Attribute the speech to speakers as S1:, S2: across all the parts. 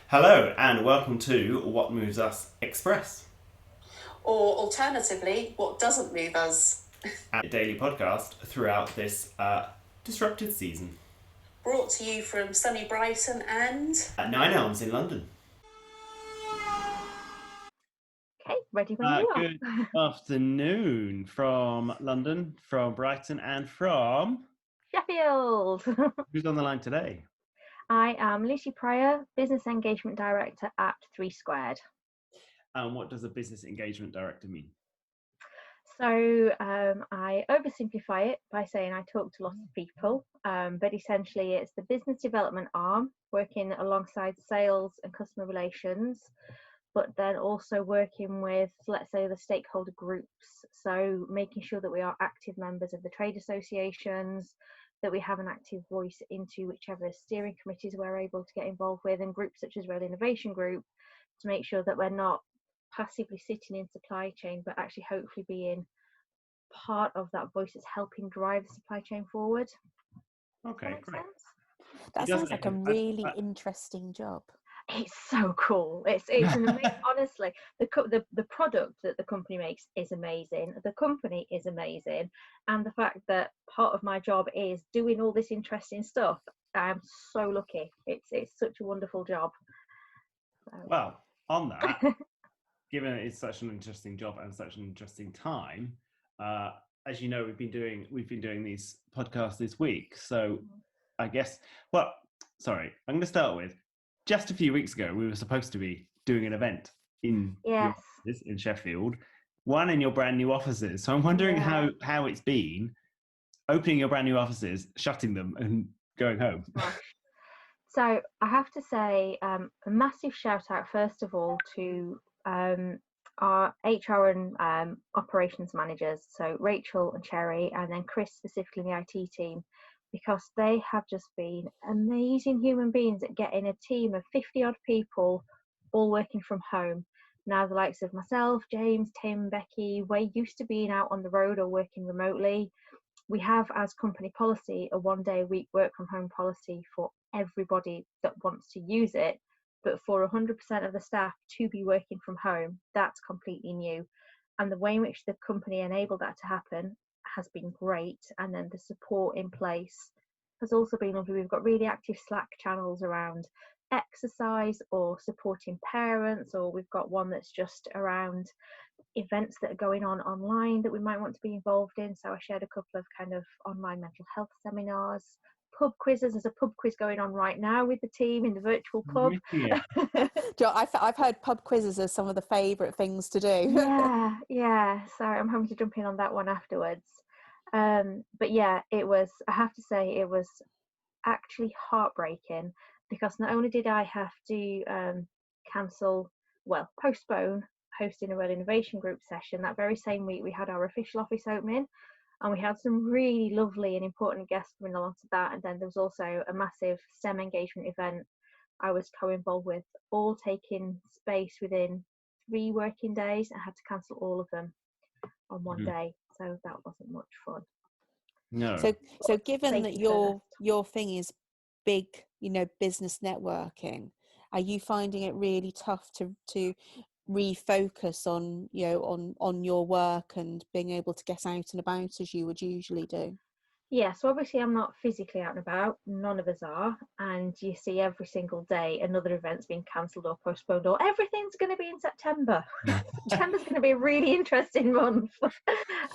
S1: Hello and welcome to What Moves Us Express,
S2: Or alternatively, what doesn't move us?
S1: a daily podcast throughout this disrupted season
S2: Brought to you from sunny Brighton and
S1: at Nine Elms in London.
S3: Okay, ready when you are.
S1: Good afternoon from London, from Brighton, and from...
S3: Sheffield.
S1: Who's on the line today?
S3: I am Lucy Pryor, Business Engagement Director at 3 Squared.
S1: And what does a business engagement director mean?
S3: So I oversimplify it by saying I talk to lots of people, but essentially it's the business development arm working alongside sales and customer relations, but then also working with, let's say, the stakeholder groups. So making sure that we are active members of the trade associations, that we have an active voice into whichever steering committees we're able to get involved with, and groups such as Rail Innovation Group, to make sure that we're not passively sitting in supply chain, but actually hopefully being part of that voice that's helping drive the supply chain forward.
S1: Okay, great.
S4: That sounds like a really interesting job.
S3: It's so cool. It's an amazing, honestly, the product that the company makes is amazing. The company is amazing, and the fact that part of my job is doing all this interesting stuff, I'm so lucky. It's such a wonderful job. So.
S1: Well, on that, given it's such an interesting job and such an interesting time, as you know, we've been doing these podcasts this week. So I guess, I'm going to start with, just a few weeks ago, we were supposed to be doing an event in in Sheffield, one in your brand new offices. So I'm wondering how it's been opening your brand new offices, shutting them, and going home.
S3: So I have to say a massive shout out, first of all, to our HR and operations managers, so Rachel and Cherry, and then Chris specifically in the IT team, because they have just been amazing human beings at getting a team of 50 odd people all working from home. Now the likes of myself, James, Tim, Becky, we're used to being out on the road or working remotely. We have, as company policy, a 1 day a week work from home policy for everybody that wants to use it. But for 100% of the staff to be working from home, that's completely new. And the way in which the company enabled that to happen has been great. And then the support in place has also been lovely. We've got really active Slack channels around exercise or supporting parents, or we've got one that's just around events that are going on online that we might want to be involved in. So I shared a couple of kind of online mental health seminars, pub quizzes. There's a pub quiz going on right now with the team in the virtual pub.
S4: I've heard pub quizzes are some of the favourite things to do.
S3: yeah. So I'm hoping to jump in on that one afterwards. But yeah, I have to say, it was actually heartbreaking, because not only did I have to postpone hosting a Rail Innovation Group session, that very same week we had our official office opening, and we had some really lovely and important guests coming along to that. And then there was also a massive STEM engagement event I was co-involved with, all taking space within 3 working days. I had to cancel all of them on one day, so that wasn't much fun.
S1: No.
S4: So given that your thing is big, business networking, are you finding it really tough to refocus on on your work and being able to get out and about as you would usually do?
S3: Yeah, so obviously I'm not physically out and about, none of us are, and you see every single day another event's being cancelled or postponed, or everything's going to be in September. September's going to be a really interesting month.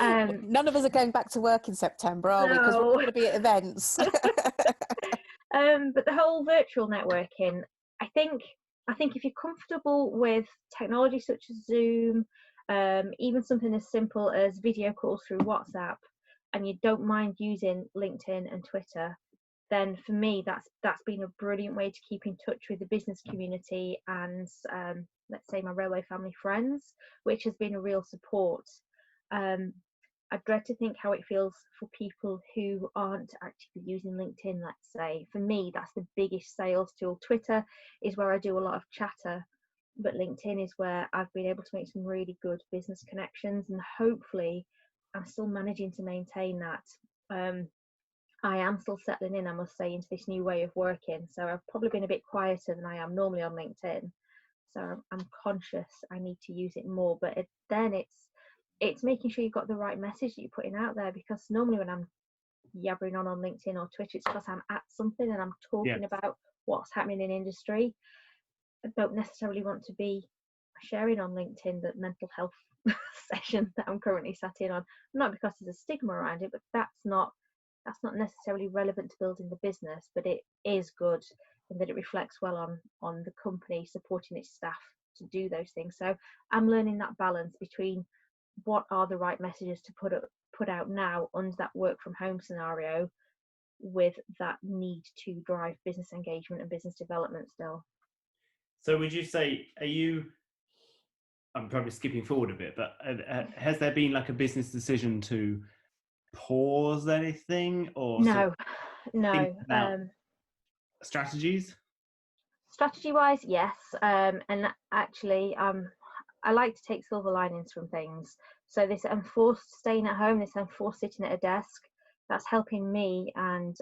S4: None of us are going back to work in September, are we? Because we're all going to be at events.
S3: But the whole virtual networking, I think if you're comfortable with technology such as Zoom, even something as simple as video calls through WhatsApp, and you don't mind using LinkedIn and Twitter, then for me that's been a brilliant way to keep in touch with the business community and let's say my railway family friends, which has been a real support. I dread to think how it feels for people who aren't actively using LinkedIn, let's say. For me, that's the biggest sales tool. Twitter is where I do a lot of chatter, but LinkedIn is where I've been able to make some really good business connections, and hopefully I'm still managing to maintain that. I am still settling in, I must say, into this new way of working. So I've probably been a bit quieter than I am normally on LinkedIn. So I'm conscious I need to use it more. But then it's making sure you've got the right message that you're putting out there, because normally when I'm yabbering on LinkedIn or Twitter, it's because I'm at something and I'm talking about what's happening in industry. I don't necessarily want to be sharing on LinkedIn that mental health session that I'm currently sat in on, not because there's a stigma around it, but that's not necessarily relevant to building the business, but it is good and that it reflects well on the company supporting its staff to do those things. So I'm learning that balance between what are the right messages to put out now under that work from home scenario, with that need to drive business engagement and business development still.
S1: So would you say, I'm probably skipping forward a bit, but has there been like a business decision to pause anything, or
S3: No.
S1: think about strategies?
S3: Strategy wise, yes. And actually, I like to take silver linings from things. So this enforced staying at home, this enforced sitting at a desk, that's helping me and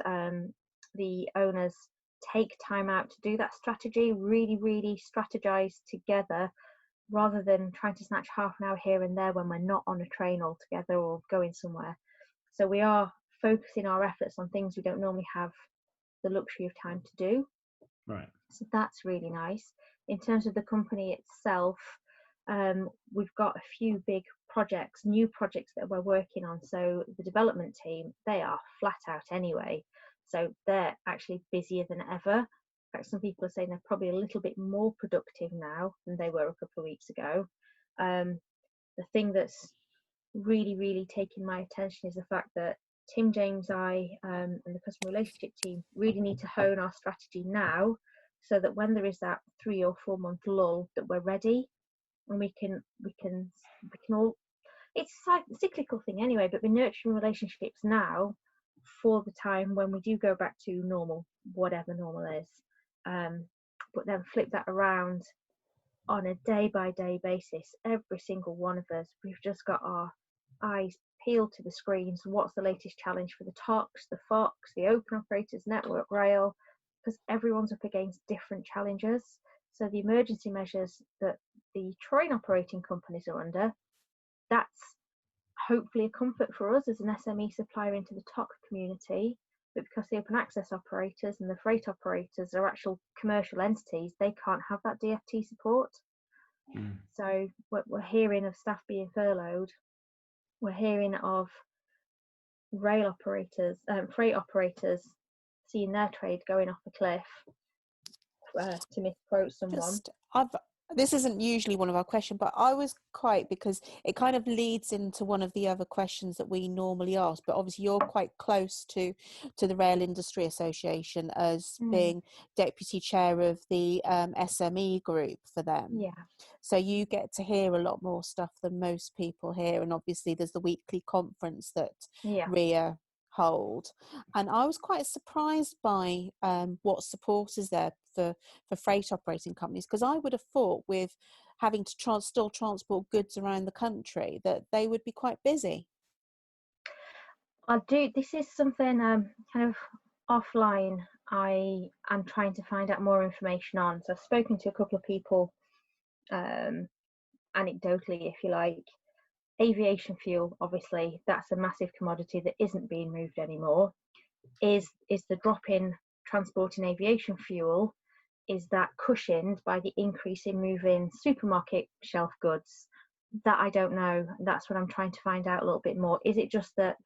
S3: the owners take time out to do that strategy, really strategize together, rather than trying to snatch half an hour here and there when we're not on a train altogether or going somewhere. So we are focusing our efforts on things we don't normally have the luxury of time to do.
S1: Right.
S3: So that's really nice. In terms of the company itself, we've got a few big projects, new projects that we're working on. So the development team, they are flat out anyway. So they're actually busier than ever. In fact, some people are saying they're probably a little bit more productive now than they were a couple of weeks ago. The thing that's really taking my attention is the fact that Tim, James, I, and the customer relationship team really need to hone our strategy now, so that when there is that 3 or 4 month lull, that we're ready and we can all. It's a cyclical thing anyway, but we're nurturing relationships now for the time when we do go back to normal, whatever normal is. But then flip that around on a day by day basis. Every single one of us, we've just got our eyes peeled to the screens. What's the latest challenge for the TOCs, the FOCs, the open operators, network rail, because everyone's up against different challenges. So the emergency measures that the train operating companies are under, that's hopefully a comfort for us as an SME supplier into the TOC community. But because the open access operators and the freight operators are actual commercial entities, they can't have that DFT support. So we're hearing of staff being furloughed. We're hearing of rail operators, freight operators seeing their trade going off a cliff, to misquote someone.
S4: This isn't usually one of our questions, but I was quite, because it kind of leads into one of the other questions that we normally ask, but obviously you're quite close to the Rail Industry Association as being deputy chair of the SME group for them.
S3: Yeah.
S4: So you get to hear a lot more stuff than most people hear. And obviously there's the weekly conference that RIA hold. And I was quite surprised by what support is there for freight operating companies, because I would have thought with having to still transport goods around the country that they would be quite busy.
S3: This is something kind of offline I am trying to find out more information on. So I've spoken to a couple of people, anecdotally, if you like. Aviation fuel, obviously, that's a massive commodity that isn't being moved anymore. Is the drop in transporting aviation fuel, is that cushioned by the increase in moving supermarket shelf goods? That I don't know. That's what I'm trying to find out a little bit more. Is it just that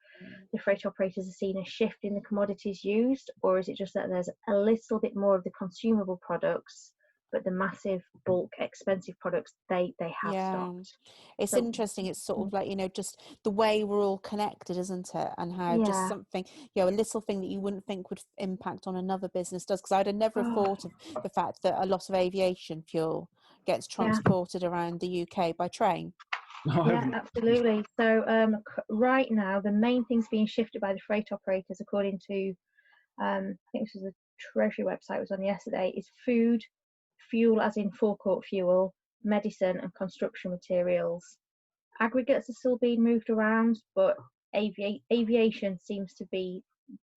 S3: the freight operators are seeing a shift in the commodities used, or is it just that there's a little bit more of the consumable products, but the massive bulk expensive products they have stocked?
S4: It's interesting. It's sort of like, just the way we're all connected, isn't it? And how just something, a little thing that you wouldn't think would impact on another business does. Because I'd have never thought of the fact that a lot of aviation fuel gets transported around the UK by train.
S3: Yeah, absolutely. So right now, the main things being shifted by the freight operators, according to, I think this was a Treasury website it was on yesterday, is food, fuel as in forecourt fuel, medicine and construction materials. Aggregates are still being moved around, but aviation seems to be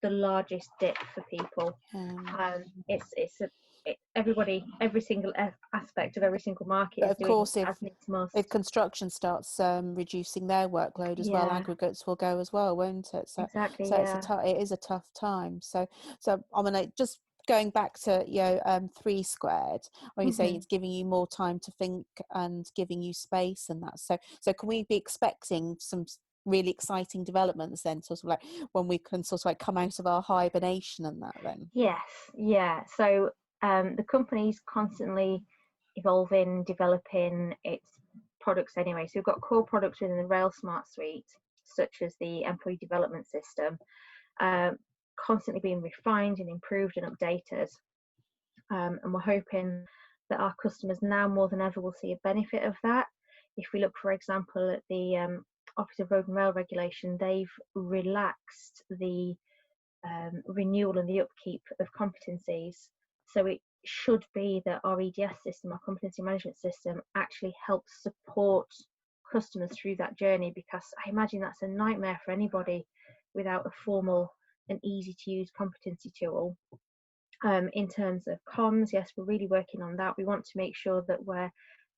S3: the largest dip for people. Everybody, every single aspect of every single market
S4: but
S3: is
S4: of
S3: doing
S4: course,
S3: as needs must.
S4: if construction starts reducing their workload as well, aggregates will go as well, won't it? So
S3: exactly,
S4: so it is a tough time. So I mean, just going back to 3 Squared, when you say it's giving you more time to think and giving you space and that. So can we be expecting some really exciting developments then, sort of like when we can sort of like come out of our hibernation and that then?
S3: Yes, yeah. So the company's constantly evolving, developing its products anyway. So we've got core products within the Rail Smart suite, such as the employee development system, constantly being refined and improved and updated. And we're hoping that our customers now more than ever will see a benefit of that. If we look, for example, at the Office of Road and Rail Regulation, they've relaxed the renewal and the upkeep of competencies. So it should be that our EDS system, our competency management system, actually helps support customers through that journey, because I imagine that's a nightmare for anybody without a formal and easy to use competency tool. In terms of comms, yes, we're really working on that. We want to make sure that we're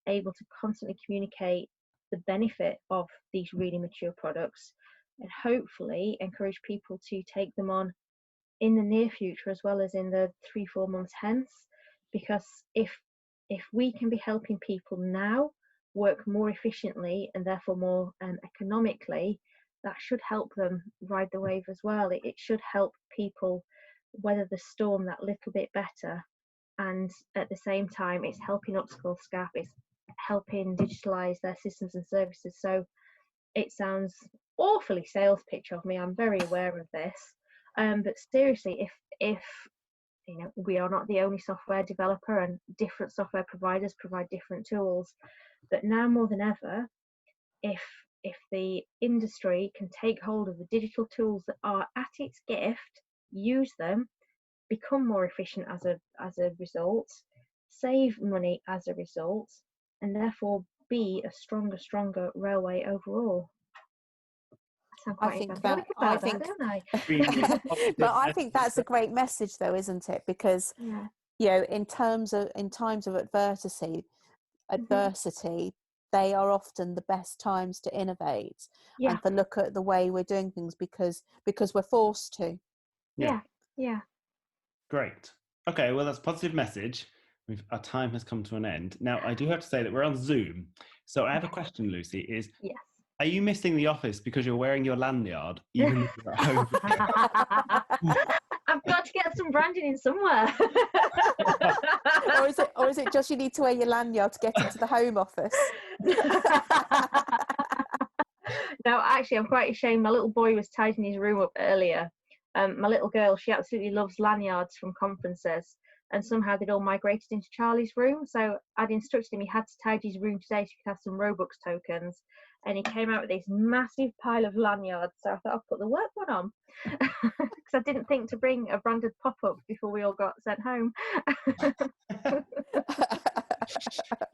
S3: able to constantly communicate the benefit of these really mature products, and hopefully encourage people to take them on in the near future as well as in the 3-4 months hence. Because if we can be helping people now work more efficiently and therefore more economically, that should help them ride the wave as well. It should help people weather the storm that little bit better, and at the same time it's helping upskill staff, it's helping digitalize their systems and services. So it sounds awfully sales pitch of me, I'm very aware of this, but seriously, if we are not the only software developer, and different software providers provide different tools, but now more than ever, if the industry can take hold of the digital tools that are at its gift, use them, become more efficient as a result, save money as a result, and therefore be a stronger railway overall.
S4: I think that, but I think that's a great message though, isn't it? Because in times of adversity, they are often the best times to innovate and to look at the way we're doing things, because we're forced to.
S3: Yeah.
S1: Great. Okay, well, that's a positive message. Our time has come to an end. Now, I do have to say that we're on Zoom. So I have a question, Lucy, is are you missing the office because you're wearing your lanyard even if you're at home?
S3: I've got to get some branding in somewhere.
S4: or is it just you need to wear your lanyard to get into the Home Office?
S3: No, actually, I'm quite ashamed. My little boy was tidying his room up earlier. My little girl, she absolutely loves lanyards from conferences, and somehow they'd all migrated into Charlie's room. So I'd instructed him he had to tidy his room today so he could have some Robux tokens, and he came out with this massive pile of lanyards. So I thought I'll put the work one on, because I didn't think to bring a branded pop-up before we all got sent home.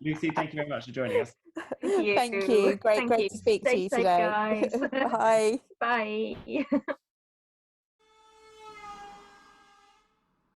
S1: Lucy, thank you very much for joining us.
S4: Thank you. Great to speak to you today.
S3: Guys.
S4: Bye.
S3: Bye.